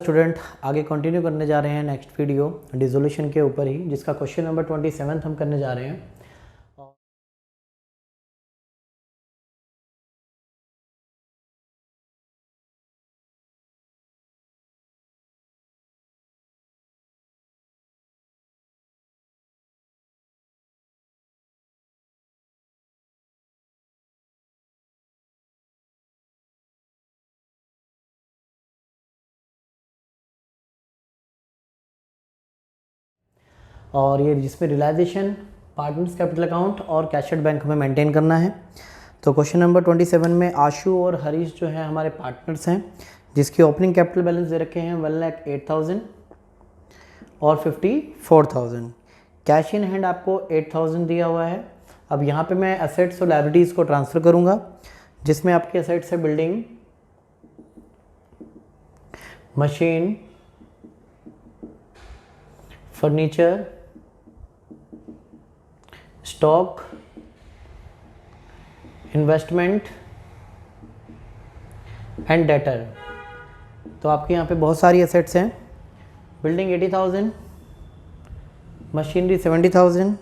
Student आगे continue करने जा रहे हैं नेक्स्ट वीडियो डिसोल्यूशन के ऊपर ही, जिसका क्वेश्चन नंबर 27 हम करने जा रहे हैं। और ये जिसमें रियलाइजेशन, पार्टनर्स कैपिटल अकाउंट और कैशड बैंक हमें मेंटेन करना है। तो क्वेश्चन नंबर 27 में आशु और हरीश जो है हमारे पार्टनर्स हैं, जिसकी ओपनिंग कैपिटल बैलेंस दे रखे हैं 1,08,000 और 54,000। कैश इन हैंड आपको 8,000 दिया हुआ है। अब यहाँ पे मैं एसेट्स और लायबिलिटीज़ को ट्रांसफ़र करूँगा, जिसमें आपके एसेट्स है building, machine, furniture, stock, investment and debtor. तो आपके यहाँ पे बहुत सारी एसेट्स हैं। Building 80,000, machinery 70,000,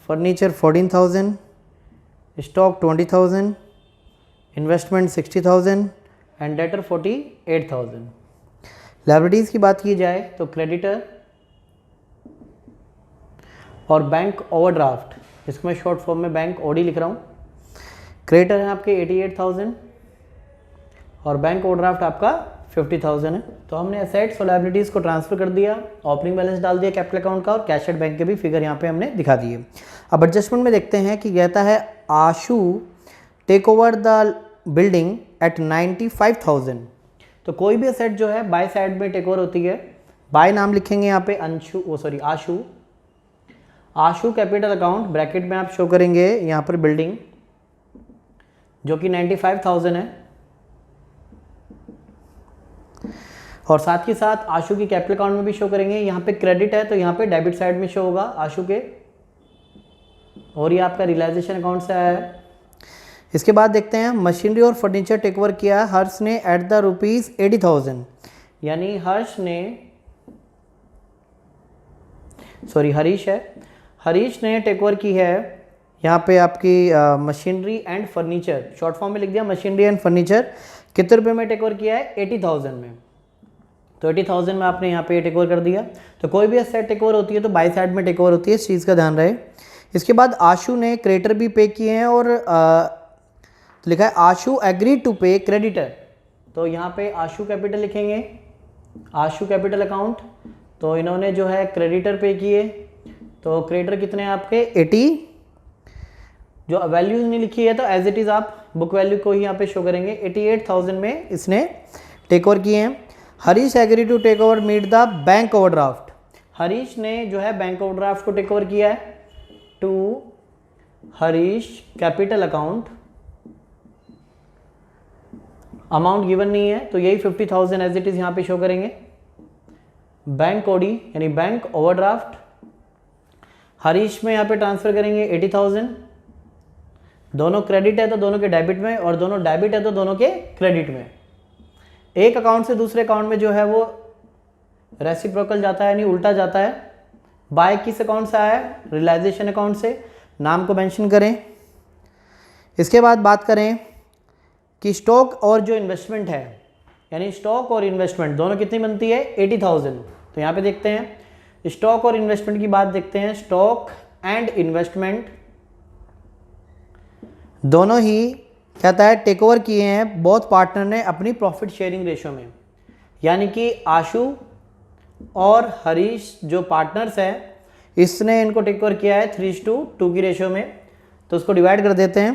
furniture 14,000, stock 20,000, investment 60,000 and debtor 48,000। Liabilities की बात की जाए तो क्रेडिटर और बैंक ओवरड्राफ्ट, इसको मैं शॉर्ट फॉर्म में बैंक ओडी लिख रहा हूँ। क्रेडिटर है आपके 88,000 और बैंक ओवरड्राफ्ट आपका 50,000 है। तो हमने एसेट्स और लायबिलिटीज़ को ट्रांसफ़र कर दिया, ओपनिंग बैलेंस डाल दिया कैपिटल अकाउंट का, और कैशड बैंक के भी फिगर यहाँ पे हमने दिखा दिए। अब एडजस्टमेंट में देखते हैं कि कहता है Ashu take over the building at 95,000। तो कोई भी एसेट जो है बाय साइड में टेक ओवर होती है। बाय नाम लिखेंगे यहाँ पे आशु कैपिटल अकाउंट, ब्रैकेट में आप शो करेंगे यहाँ पर बिल्डिंग जो कि 95,000 है, और साथ ही साथ आशु की कैपिटल अकाउंट में भी शो करेंगे। यहाँ पे क्रेडिट है तो यहाँ पे डेबिट साइड में शो होगा आशु के, और ये आपका रियलाइजेशन अकाउंट से आया है। इसके बाद देखते हैं मशीनरी और फर्नीचर टेक ओवर किया हर्ष ने एट द ₹80,000, यानी हरीश ने टेक ओवर की है यहाँ पे आपकी machinery and furniture, short form में लिख दिया मशीनरी एंड फर्नीचर। कितने रुपए में टेक ओवर किया है? 80,000 में। तो 80,000 में आपने यहाँ पे टेक ओवर कर दिया। तो कोई भी एसेट टेक ओवर होती है तो बाई साइड में टेक ओवर होती है, इस चीज़ का ध्यान रहे। इसके बाद आशु ने क्रेडिटर भी पे किए हैं, और तो लिखा है आशु एग्री टू पे क्रेडिटर। तो यहाँ पे आशु कैपिटल लिखेंगे, आशु कैपिटल अकाउंट। तो इन्होंने जो है क्रेडिटर पे किए, तो क्रेडिटर कितने हैं आपके 80। जो वैल्यूज नहीं लिखी है तो एज इट इज़ आप बुक वैल्यू को ही यहाँ पे शो करेंगे। 88,000 में इसने टेक ओवर किए हैं। Harish agree to take over meet the bank overdraft. Harish ने जो है बैंक ओवरड्राफ्ट को टेक ओवर किया है to Harish capital account. Amount given नहीं है तो यही 50,000 एज इट इज यहाँ पे शो करेंगे। बैंक ओडी यानी बैंक ओवरड्राफ्ट हरीश में यहाँ पे ट्रांसफर करेंगे 80,000। दोनों क्रेडिट है तो दोनों के डेबिट में, और दोनों डेबिट है तो दोनों के क्रेडिट में। एक अकाउंट से दूसरे अकाउंट में जो है वो रेसिप्रोकल जाता है, यानी उल्टा जाता है। बाय किस अकाउंट से आया है? रियलाइजेशन अकाउंट से। नाम को मेंशन करें। इसके बाद बात करें कि स्टॉक और जो इन्वेस्टमेंट है, यानी स्टॉक और इन्वेस्टमेंट दोनों कितनी बनती है? 80,000। तो यहाँ पे देखते हैं स्टॉक और इन्वेस्टमेंट की बात देखते हैं। स्टॉक एंड इन्वेस्टमेंट दोनों ही कहता है टेक ओवर किए हैं बोथ पार्टनर ने अपनी प्रॉफिट शेयरिंग रेशो में, यानी कि आशु और हरीश जो पार्टनर्स हैं इसने इनको टेक ओवर किया है 3:2 की रेशो में। तो उसको डिवाइड कर देते हैं।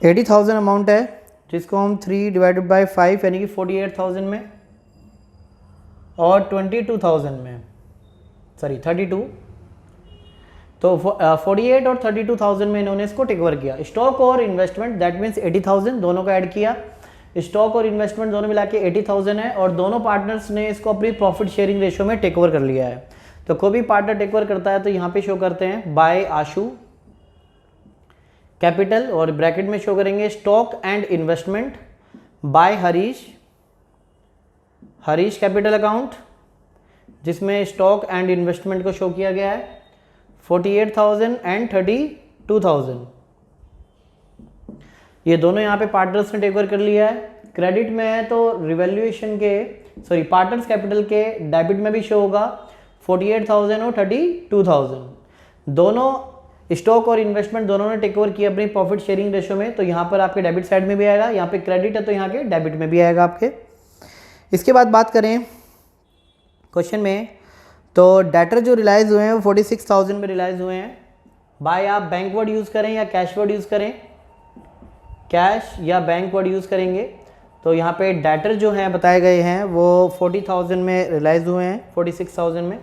80,000 अमाउंट है, जिसको हम 3/5 यानी कि 48,000 में, और 22,000 में, 32। तो 48 और 32,000 में इन्होंने इसको टेक ओवर किया। स्टॉक और इन्वेस्टमेंट दैट मीन्स 80,000 दोनों का ऐड किया। स्टॉक और इन्वेस्टमेंट दोनों मिला के 80,000 है, और दोनों पार्टनर्स ने इसको अपनी प्रॉफिट शेयरिंग रेशो में टेक ओवर कर लिया है। तो कोई भी पार्टनर टेक ओवर करता है तो यहाँ पे शो करते हैं बाय आशु कैपिटल, और ब्रैकेट में शो करेंगे stock and investment by Harish capital account, जिसमें स्टॉक एंड इन्वेस्टमेंट को शो किया गया है 48,000 एंड 32,000। ये दोनों यहाँ पे पार्टनर्स ने टेक ओवर कर लिया है। क्रेडिट में है तो रिवैल्यूएशन के पार्टनर्स कैपिटल के डेबिट में भी शो होगा 48,000 और 32,000। दोनों स्टॉक और इन्वेस्टमेंट दोनों ने टेक ओवर किया अपनी प्रॉफिट शेयरिंग रेशो में, तो यहाँ पर आपके डेबिट साइड में भी आएगा, यहाँ पे क्रेडिट है तो यहाँ के डेबिट में भी आएगा आपके। इसके बाद बात करें क्वेश्चन में, तो डेटर जो रिलाइज हुए हैं वो 46,000 में रिलाइज हुए हैं। बाय आप बैंक वर्ड यूज़ करें या कैश वर्ड यूज़ करें, कैश या बैंक वर्ड यूज़ करेंगे। तो यहाँ पे डेटर जो हैं बताए गए हैं वो 40,000 में रिलाइज हुए हैं 46,000 में,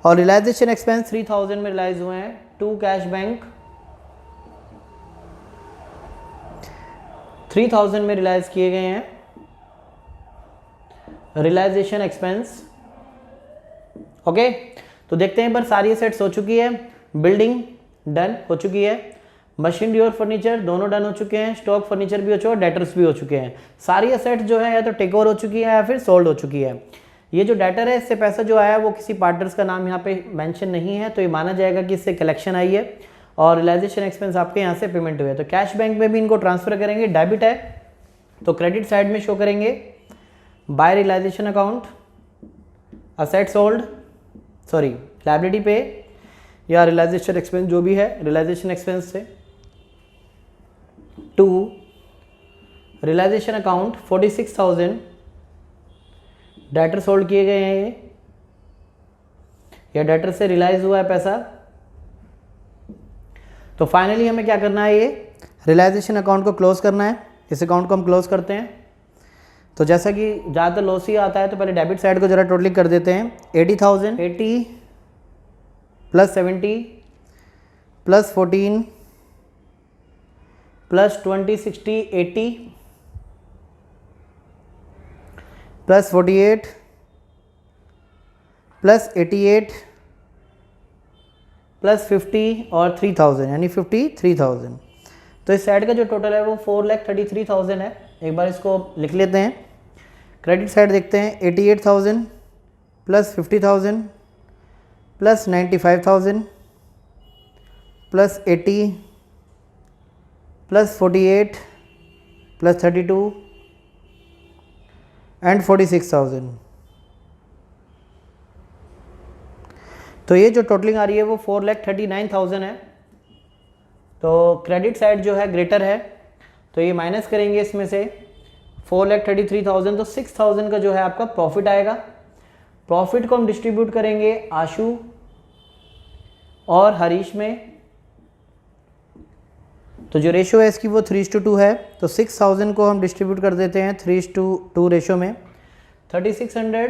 और रियलाइजेशन एक्सपेंस 3,000 में रिलाइज हुए हैं टू कैश बैंक 3,000 में रिलाइज किए गए हैं रियलाइजेशन एक्सपेंस। ओके, तो देखते हैं पर सारी एसेट्स हो चुकी है, बिल्डिंग डन हो चुकी है, मशीनरी और फर्नीचर दोनों डन हो चुके हैं, स्टॉक फर्नीचर भी हो चुका है, डेटर्स भी हो चुके हैं। सारी एसेट्स जो है या तो टेक ओवर हो चुकी है या फिर सोल्ड हो चुकी है। ये जो डेटर है इससे पैसा जो आया वो किसी पार्टनर्स का नाम यहाँ पे मेंशन नहीं है, तो ये माना जाएगा कि इससे कलेक्शन आई है और रियलाइजेशन एक्सपेंस आपके यहाँ से पेमेंट हुए। तो कैश बैंक में भी इनको ट्रांसफर करेंगे, डेबिट है तो क्रेडिट साइड में शो करेंगे by realisation account, asset sold liability पे या रियलाइजेशन एक्सपेंस जो भी है रियलाइजेशन एक्सपेंस से, to realisation account 46,000 debtor sold किए गए हैं ये, या डेटर से रियलाइज हुआ है पैसा। तो फाइनली हमें क्या करना है, ये रियलाइजेशन अकाउंट को क्लोज करना है। इस अकाउंट को हम क्लोज करते हैं। तो जैसा कि ज़्यादातर लॉस ही आता है तो पहले डेबिट साइड को जरा टोटलिंग कर देते हैं। 80,000 80 plus 70 plus 14 plus 20 60 80 plus 48 plus 88 plus 50 और 3,000 यानी 53,000। तो इस साइड का जो टोटल है वो 4,33,000 है। एक बार इसको लिख लेते हैं। क्रेडिट साइड देखते हैं 88,000 plus 50,000 plus 95,000 plus 80 plus 48 plus 32 and 46,000। तो ये जो टोटलिंग आ रही है वो 4,39,000 है। तो क्रेडिट साइड जो है ग्रेटर है तो ये माइनस करेंगे इसमें से 4,33,000, तो 6,000 का जो है आपका प्रॉफिट आएगा। प्रॉफिट को हम डिस्ट्रीब्यूट करेंगे आशु और हरीश में। तो जो रेशो है इसकी वो 3:2 है। तो 6,000 को हम डिस्ट्रीब्यूट कर देते हैं 3:2 रेशो में। 3,600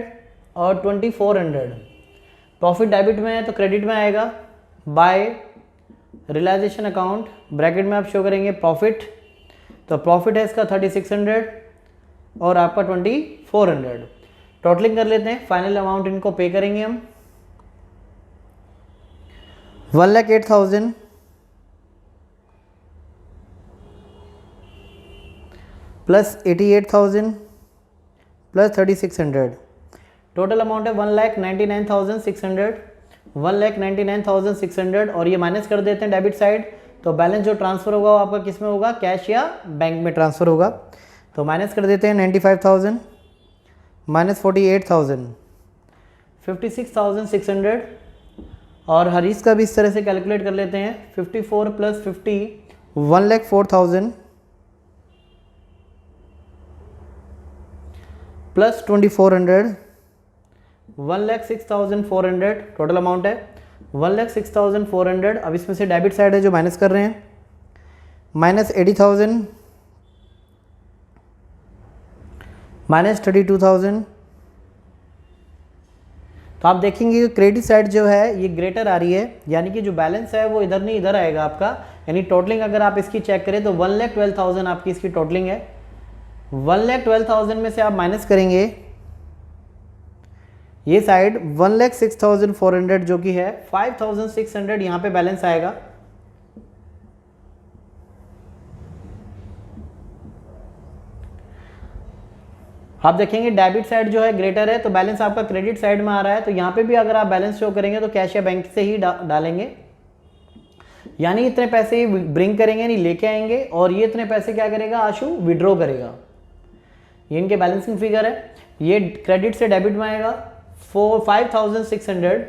और 2,400 प्रॉफिट डेबिट में है तो क्रेडिट में आएगा बाय रियलाइजेशन अकाउंट। ब्रैकेट में आप शो करेंगे प्रॉफिट, तो प्रॉफिट है इसका 3,600 और आपका 2,400। टोटलिंग कर लेते हैं, फाइनल अमाउंट इनको पे करेंगे हम 1,08,000 प्लस 88,000 प्लस 3,600। टोटल अमाउंट है 1,99,600 1,99,600 और ये माइनस कर देते हैं डेबिट साइड। तो बैलेंस जो ट्रांसफ़र होगा वो आपका किस में होगा, कैश या बैंक में ट्रांसफ़र होगा। तो माइनस कर देते हैं 95,000 माइनस 48,000 56,600 और हरीश का भी इस तरह से कैलकुलेट कर लेते हैं 54 प्लस 50 1,04,000 प्लस 2,400 1,06,400 टोटल अमाउंट है 1,06,400। अब इसमें से डेबिट साइड है जो माइनस कर रहे हैं माइनस 80,000 माइनस 32,000। तो आप देखेंगे कि क्रेडिट साइड जो है ये ग्रेटर आ रही है, यानी कि जो बैलेंस है वो इधर नहीं इधर आएगा आपका। यानी टोटलिंग अगर आप इसकी चेक करें तो 1,12,000 आपकी इसकी टोटलिंग है। 1,12,000 में से आप माइनस करेंगे ये साइड 1,06,400 जो कि है 5,600 यहाँ पे बैलेंस आएगा। आप देखेंगे डेबिट साइड जो है ग्रेटर है तो बैलेंस आपका क्रेडिट साइड में आ रहा है, तो यहाँ पे भी अगर आप बैलेंस शो करेंगे तो कैश या बैंक से ही डालेंगे, यानी इतने पैसे ये ब्रिंग करेंगे, यानी लेके आएंगे, और ये इतने पैसे क्या करेगा आशु, विड्रॉ करेगा। ये इनके बैलेंसिंग फिगर है। ये क्रेडिट से डेबिट में आएगा 5600,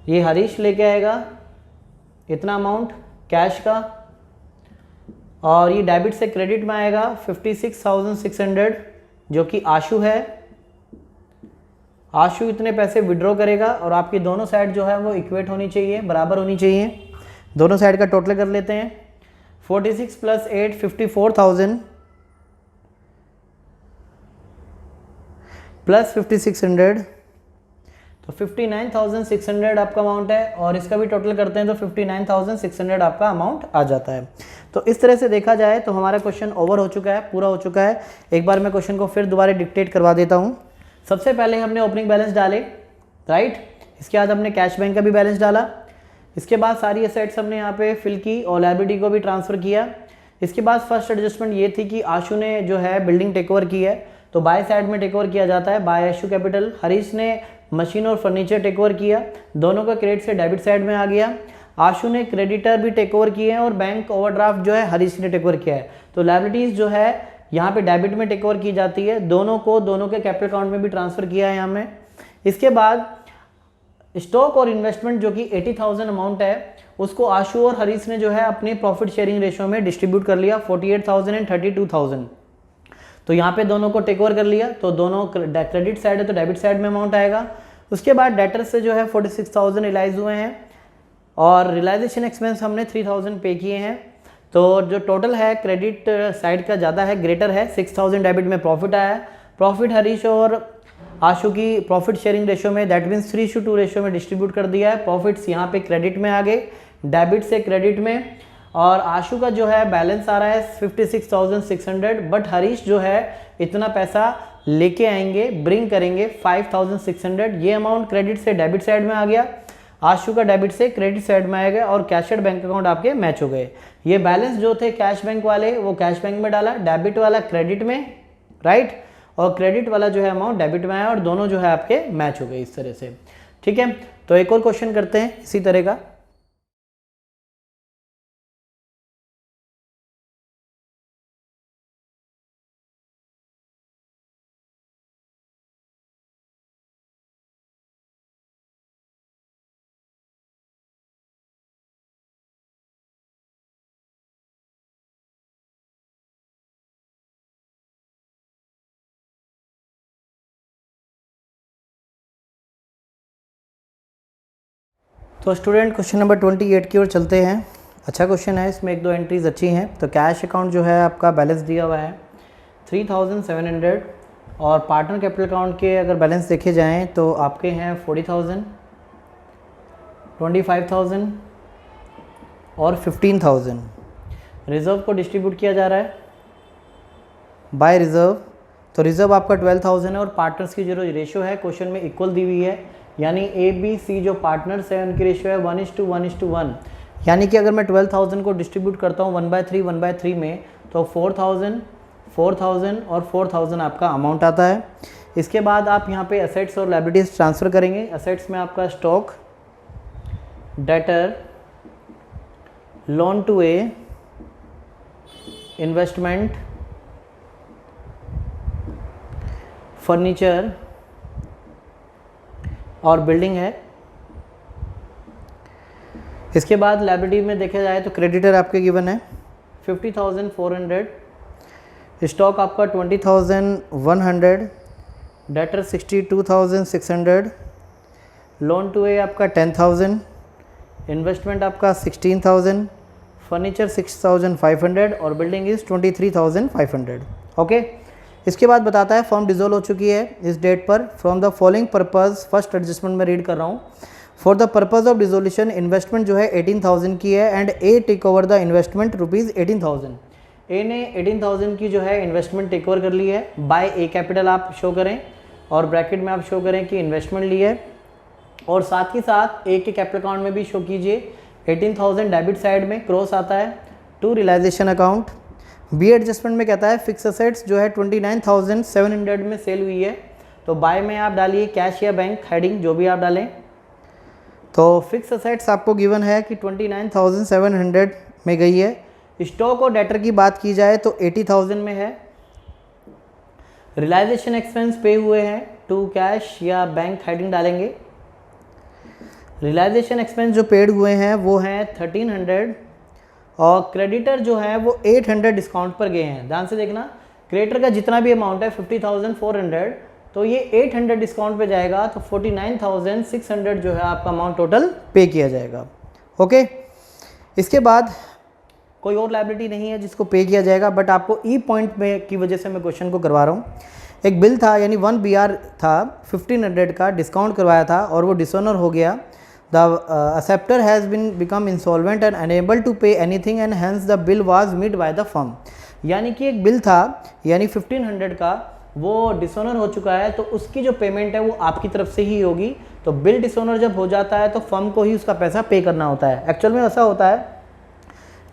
ये हरीश लेके आएगा इतना अमाउंट कैश का, और ये डेबिट से क्रेडिट में आएगा 56,600 जो कि आशु है। आशु इतने पैसे विड्रॉ करेगा और आपकी दोनों साइड जो है वो इक्वेट होनी चाहिए, बराबर होनी चाहिए। दोनों साइड का टोटल कर लेते हैं। 46 + 8 54,000 प्लस 5600 तो 59,600 आपका अमाउंट है, और इसका भी टोटल करते हैं तो 59,600 आपका अमाउंट आ जाता है। तो इस तरह से देखा जाए तो हमारा क्वेश्चन ओवर हो चुका है, पूरा हो चुका है। एक बार मैं क्वेश्चन को फिर दोबारा डिक्टेट करवा देता हूँ। सबसे पहले हमने ओपनिंग बैलेंस डाले, राइट। इसके बाद हमने कैश बैंक का भी बैलेंस डाला। इसके बाद सारी एसेट्स हमने यहाँ पे फिल की और लायबिलिटी को भी ट्रांसफ़र किया। इसके बाद फर्स्ट एडजस्टमेंट ये थी कि आशु ने जो है बिल्डिंग टेक ओवर की है, तो बाय साइड में टेक ओवर किया जाता है, बाय आशु कैपिटल। हरीश ने मशीन और फर्नीचर टेक ओवर किया, दोनों का क्रेडिट से डेबिट साइड में आ गया। आशु ने क्रेडिटर भी टेक ओवर किए हैं और बैंक ओवरड्राफ्ट जो है हरीश ने टेक ओवर किया है। तो लायबिलिटीज़ जो है यहाँ पे डेबिट में टेक ओवर की जाती है, दोनों के कैपिटल अकाउंट में भी ट्रांसफ़र किया है यहाँ में। इसके बाद स्टॉक और इन्वेस्टमेंट जो कि 80,000 अमाउंट है, उसको आशु और हरीश ने जो है अपने प्रॉफिट शेयरिंग रेशो में डिस्ट्रीब्यूट कर लिया, 48,000 एंड 32,000। तो यहाँ पे दोनों को टेक ओवर कर लिया, तो दोनों क्रेडिट साइड है तो डेबिट साइड में अमाउंट आएगा। उसके बाद डेटर से जो है 46,000 रिलाइज हुए हैं, और रियलाइजेशन एक्सपेंस हमने 3,000 पे किए हैं। तो जो टोटल है क्रेडिट साइड का ज़्यादा है, ग्रेटर है, 6,000 डेबिट में प्रॉफिट आया है। प्रॉफिट हरीश और आशु की प्रॉफिट शेयरिंग रेशो में, दैट मीन्स 3:2 रेशो में डिस्ट्रीब्यूट कर दिया है। प्रॉफिट्स यहाँ पे क्रेडिट में आ गए, डेबिट से क्रेडिट में, और आशु का जो है बैलेंस आ रहा है 56,600, बट हरीश जो है इतना पैसा लेके आएंगे, ब्रिंग करेंगे 5,600। ये अमाउंट क्रेडिट से डेबिट साइड में आ गया, आशु का डेबिट से क्रेडिट साइड में आएगा, और कैशड बैंक अकाउंट आपके मैच हो गए। ये बैलेंस जो थे कैश बैंक वाले वो कैश बैंक में डाला, डेबिट वाला क्रेडिट में, राइट, और क्रेडिट वाला जो है अमाउंट डेबिट में आया, और दोनों जो है आपके मैच हो गए इस तरह से। ठीक है, तो एक और क्वेश्चन करते हैं इसी तरह का। तो स्टूडेंट क्वेश्चन नंबर 28 की ओर चलते हैं। अच्छा क्वेश्चन है, इसमें एक दो एंट्रीज अच्छी हैं। तो कैश अकाउंट जो है आपका बैलेंस दिया हुआ है 3,700, और पार्टनर कैपिटल अकाउंट के अगर बैलेंस देखे जाएं तो आपके हैं 40,000, 25,000 और 15,000। रिज़र्व को डिस्ट्रीब्यूट किया जा रहा है बाय रिज़र्व, तो रिज़र्व आपका 12,000 है, और पार्टनर्स की जो रेशियो है क्वेश्चन में इक्वल दी हुई है, यानी ए बी सी जो पार्टनर्स है उनकी रेशियो है 1:1:1। यानी कि अगर मैं 12,000 को डिस्ट्रीब्यूट करता हूँ 1/3 में, तो 4,000, 4,000 और 4,000 आपका अमाउंट आता है। इसके बाद आप यहाँ पे असेट्स और लायबिलिटीज़ ट्रांसफ़र करेंगे। असेट्स में आपका stock, debtor, loan to A, investment, furniture और बिल्डिंग है। इसके बाद लायबिलिटी में देखा जाए तो क्रेडिटर आपके गिवन है 50,400, स्टॉक आपका 20,100, डेटर 62,600, लोन टू ए आपका 10,000, इन्वेस्टमेंट आपका 16,000, फर्नीचर 6,500 और बिल्डिंग इज़ 23,500। ओके, इसके बाद बताता है फर्म डिसॉल्व हो चुकी है इस डेट पर। From the following purpose, first adjustment में रीड कर रहा हूँ। For the purpose of dissolution investment जो है 18,000 की है, and A take over the investment ₹18,000। A ने 18,000 की जो है इन्वेस्टमेंट टेक ओवर कर ली है, बाय ए कैपिटल आप शो करें, और ब्रैकेट में आप शो करें कि इन्वेस्टमेंट ली है, और साथ ही साथ ए के कैपिटल अकाउंट में भी शो कीजिए 18,000 डेबिट साइड में क्रॉस आता है to realisation account, B adjustment में कहता है फिक्स असेट्स जो है 29,700 में सेल हुई है, तो बाय में आप डालिए कैश या बैंक हेडिंग जो भी आप डालें। तो फिक्स असेट्स आपको गिवन है कि 29,700 में गई है। स्टॉक और डेटर की बात की जाए तो 80,000 में है। रियलाइजेशन एक्सपेंस पे हुए हैं टू कैश या बैंक हेडिंग डालेंगे। रियलाइजेशन एक्सपेंस जो पेड हुए हैं वो हैं 1300 और क्रेडिटर जो है वो 800 डिस्काउंट पर गए हैं। ध्यान से देखना, क्रेडिटर का जितना भी अमाउंट है 50,400, तो ये 800 डिस्काउंट पे जाएगा तो 49,600 जो है आपका अमाउंट टोटल पे किया जाएगा। ओके, इसके बाद कोई और लायबिलिटी नहीं है जिसको पे किया जाएगा, बट आपको ई पॉइंट में की वजह से मैं क्वेश्चन को करवा रहा हूँ। एक बिल था यानी 1 BR था 1500 का, डिस्काउंट करवाया था और वो डिसऑनर हो गया। The acceptor has been become insolvent and unable to pay anything and hence the bill was met by the firm. यानी कि एक बिल था यानी 1500 का, वो डिसऑनर हो चुका है, तो उसकी जो पेमेंट है वो आपकी तरफ से ही होगी। तो बिल डिसऑनर जब हो जाता है तो फर्म को ही उसका पैसा पे करना होता है। एक्चुअल में ऐसा होता है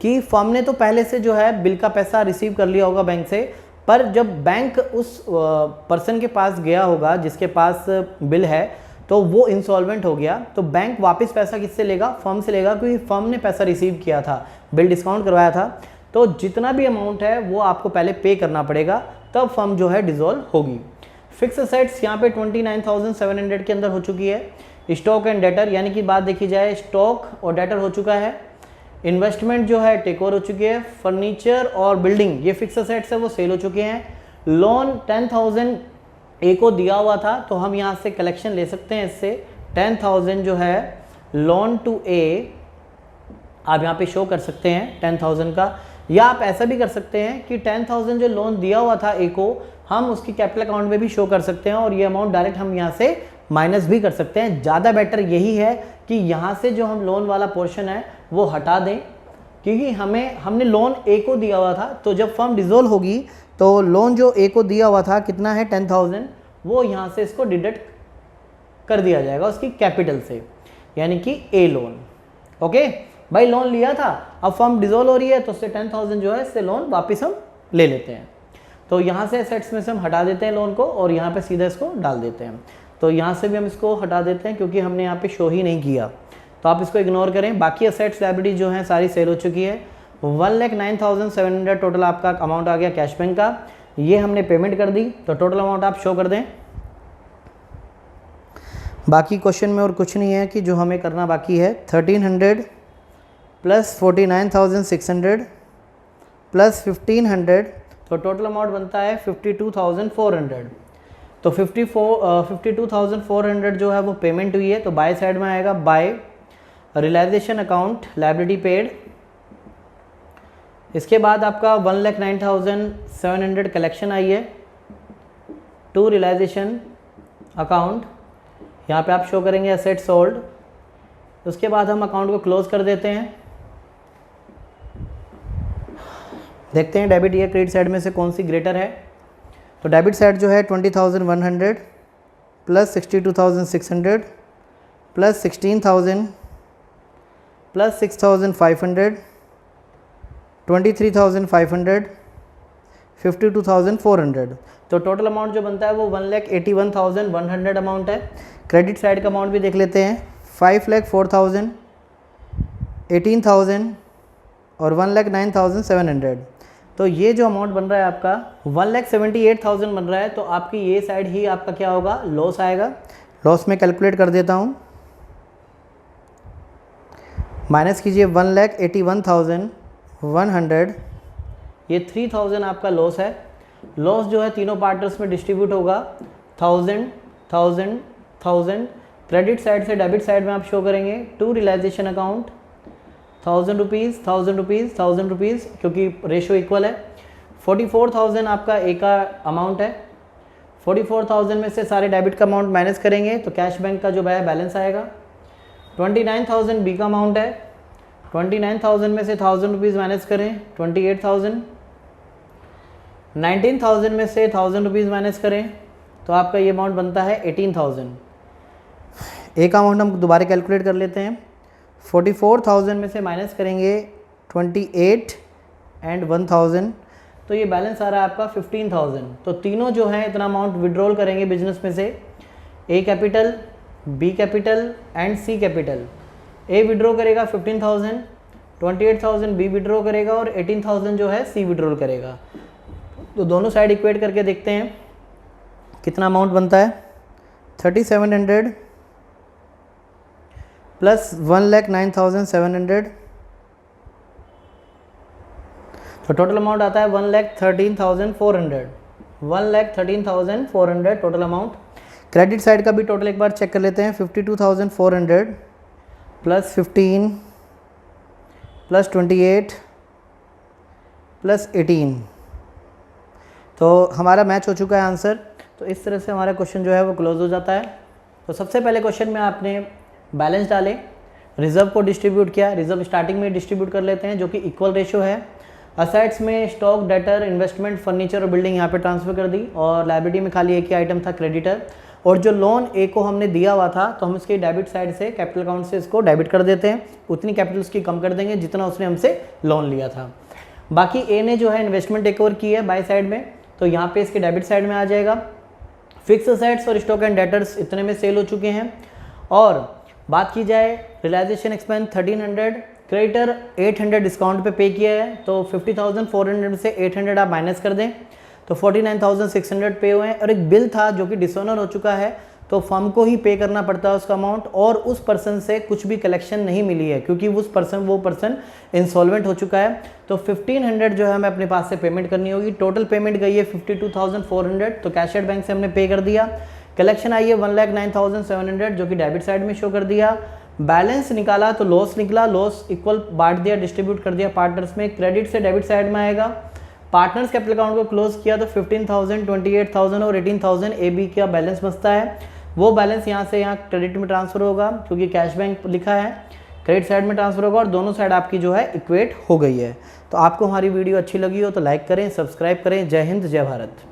कि फर्म ने तो पहले से जो है बिल का पैसा रिसीव कर लिया होगा बैंक से, पर जब बैंक उस पर्सन के पास गया होगा जिसके पास बिल है, तो वो इंसॉल्वेंट हो गया, तो बैंक वापस पैसा किससे लेगा? फर्म से लेगा, क्योंकि फर्म ने पैसा रिसीव किया था, बिल डिस्काउंट करवाया था। तो जितना भी अमाउंट है वो आपको पहले पे करना पड़ेगा, तब फर्म जो है डिसॉल्व होगी। फिक्स असेट्स यहाँ पे 29,700 के अंदर हो चुकी है। स्टॉक एंड डेटर यानी कि बात देखी जाए, स्टॉक और डेटर हो चुका है। इन्वेस्टमेंट जो है टेक ओवर हो चुकी है। फर्नीचर और बिल्डिंग ये फिक्स असेट्स है वो सेल हो चुके हैं। लोन 10,000 ए को दिया हुआ था, तो हम यहाँ से कलेक्शन ले सकते हैं इससे। 10,000 जो है लोन टू ए आप यहाँ पे शो कर सकते हैं 10,000 का, या आप ऐसा भी कर सकते हैं कि 10,000 जो लोन दिया हुआ था ए को, हम उसकी कैपिटल अकाउंट में भी शो कर सकते हैं और ये अमाउंट डायरेक्ट हम यहाँ से माइनस भी कर सकते हैं। ज़्यादा बेटर यही है कि यहाँ से जो हम लोन वाला पोर्शन है वो हटा दें, क्योंकि हमने लोन ए को दिया हुआ था, तो जब फर्म डिसॉल्व होगी तो लोन जो ए को दिया हुआ था कितना है 10,000, वो यहाँ से इसको डिडक्ट कर दिया जाएगा उसकी कैपिटल से, यानी कि ए लोन। ओके भाई, लोन लिया था, अब फर्म डिसॉल्व हो रही है तो उससे 10,000 जो है इससे लोन वापस हम ले लेते हैं। तो यहाँ से एसेट्स में से हम हटा देते हैं लोन को और यहाँ पे सीधा इसको डाल देते हैं। तो यहाँ से भी हम इसको हटा देते हैं क्योंकि हमने यहाँ पे शो ही नहीं किया, तो आप इसको इग्नोर करें। बाकी एसेट्स लायबिलिटी जो है सारी सेल हो चुकी है। 1,09,700 टोटल आपका अमाउंट आ गया कैश बैंक का, ये हमने पेमेंट कर दी, तो टोटल अमाउंट आप शो कर दें। बाकी क्वेश्चन में और कुछ नहीं है कि जो हमें करना बाकी है। 1300 प्लस 49,600 प्लस 1,500, तो टोटल अमाउंट बनता है 52,400। तो 52,400 जो है वो पेमेंट हुई है, तो बाय साइड में आएगा by realisation account liability paid. इसके बाद आपका 1,09,700 कलेक्शन आई है टू रियलाइजेशन अकाउंट, यहाँ पे आप शो करेंगे एसेट सोल्ड। उसके बाद हम अकाउंट को क्लोज कर देते हैं। देखते हैं डेबिट या क्रेडिट साइड में से कौन सी ग्रेटर है। तो डेबिट साइड जो है 20,100 प्लस 62,600 प्लस 16,000 प्लस 6,500 23,500 52,400, तो टोटल अमाउंट जो बनता है वो 1,81,100 अमाउंट है। क्रेडिट साइड का अमाउंट भी देख लेते हैं। 5,04,000 18,000 और 1,09,700, तो ये जो अमाउंट बन रहा है आपका 1,78,000 बन रहा है। तो आपकी ये साइड ही आपका क्या होगा? लॉस आएगा। लॉस में कैलकुलेट कर देता हूँ, माइनस कीजिए 1,81,100, ये 3,000 आपका लॉस है। लॉस जो है तीनों पार्टनर्स में डिस्ट्रीब्यूट होगा 1,000 1,000 1,000। क्रेडिट साइड से डेबिट साइड में आप शो करेंगे to realisation account 1,000 rupees 1,000 rupees 1,000 rupees, क्योंकि रेशो इक्वल है। 44,000 आपका ए का अमाउंट है। 44,000 में से सारे डेबिट का अमाउंट माइनस करेंगे तो कैश बैंक का जो है बैलेंस आएगा। 29,000 बी का अमाउंट है। 29,000 में से 1,000 रुपीज़ माइनस करें 28,000। 19,000 में से 1,000 रुपीज़ माइनस करें तो आपका ये अमाउंट बनता है 18,000। एक अमाउंट हम दोबारा कैलकुलेट कर लेते हैं। 44,000 में से माइनस करेंगे 28 एंड 1,000। तो ये बैलेंस आ रहा है आपका 15,000। तो तीनों जो है इतना अमाउंट विड्रॉल करेंगे बिजनेस में से, A capital, B capital and C capital. A withdraw करेगा 15,000, 28,000 बी विड्रॉ करेगा और 18,000 जो है सी विड्रॉल करेगा। तो दोनों साइड इक्वेट करके देखते हैं कितना अमाउंट बनता है। 3700 प्लस 1,09,700, तो टोटल अमाउंट आता है 1,13,400। 1,13,400 टोटल अमाउंट। क्रेडिट साइड का भी टोटल एक बार चेक कर लेते हैं। 52,400 प्लस 15 प्लस 28 प्लस 18, तो हमारा मैच हो चुका है आंसर। तो इस तरह से हमारा क्वेश्चन जो है वो क्लोज हो जाता है। तो सबसे पहले क्वेश्चन में आपने बैलेंस डाले, रिजर्व को डिस्ट्रीब्यूट किया, रिजर्व स्टार्टिंग में डिस्ट्रीब्यूट कर लेते हैं जो कि इक्वल रेशियो है। असेट्स में स्टॉक, डेटर, इन्वेस्टमेंट, फर्नीचर और बिल्डिंग यहाँ पे ट्रांसफर कर दी, और लायबिलिटी में खाली एक ही आइटम था क्रेडिटर। और जो लोन ए को हमने दिया हुआ था तो हम इसके डेबिट साइड से, कैपिटल अकाउंट से इसको डेबिट कर देते हैं, उतनी कैपिटल उसकी कम कर देंगे जितना उसने हमसे लोन लिया था। बाकी ए ने जो है इन्वेस्टमेंट टेक ओवर की है बाय साइड में, तो यहाँ पे इसके डेबिट साइड में आ जाएगा। फिक्स असेट्स और स्टॉक एंड डेटर्स इतने में सेल हो चुके हैं। और बात की जाए रियलाइजेशन एक्सपेंस 1300, क्रेडिटर 800 डिस्काउंट पे किया है, तो 50,400 से 800 आप माइनस कर दें तो 49,600 पे हुए हैं। और एक बिल था जो कि डिसऑनर हो चुका है, तो फर्म को ही पे करना पड़ता है उसका अमाउंट, और उस पर्सन से कुछ भी कलेक्शन नहीं मिली है क्योंकि वो पर्सन इंसॉल्वेंट हो चुका है। तो 1500 जो है हमें अपने पास से पेमेंट करनी होगी। टोटल पेमेंट गई है 52,400, तो कैशियर बैंक से हमने पे कर दिया। कलेक्शन आई है 1,09,700 जो कि डेबिट साइड में शो कर दिया। बैलेंस निकाला तो लॉस निकला, लॉस इक्वल बांट दिया, डिस्ट्रीब्यूट कर दिया पार्टनर्स में। क्रेडिट से डेबिट साइड में आएगा। पार्टनर्स कैपिटल अकाउंट को क्लोज किया तो 15,000, 28,000 और 18,000 ए बी का बैलेंस बचता है। वो बैलेंस यहाँ से यहाँ क्रेडिट में ट्रांसफर होगा क्योंकि कैश बैंक लिखा है, क्रेडिट साइड में ट्रांसफर होगा और दोनों साइड आपकी जो है इक्वेट हो गई है। तो आपको हमारी वीडियो अच्छी लगी हो तो लाइक करें, सब्सक्राइब करें। जय हिंद, जय भारत।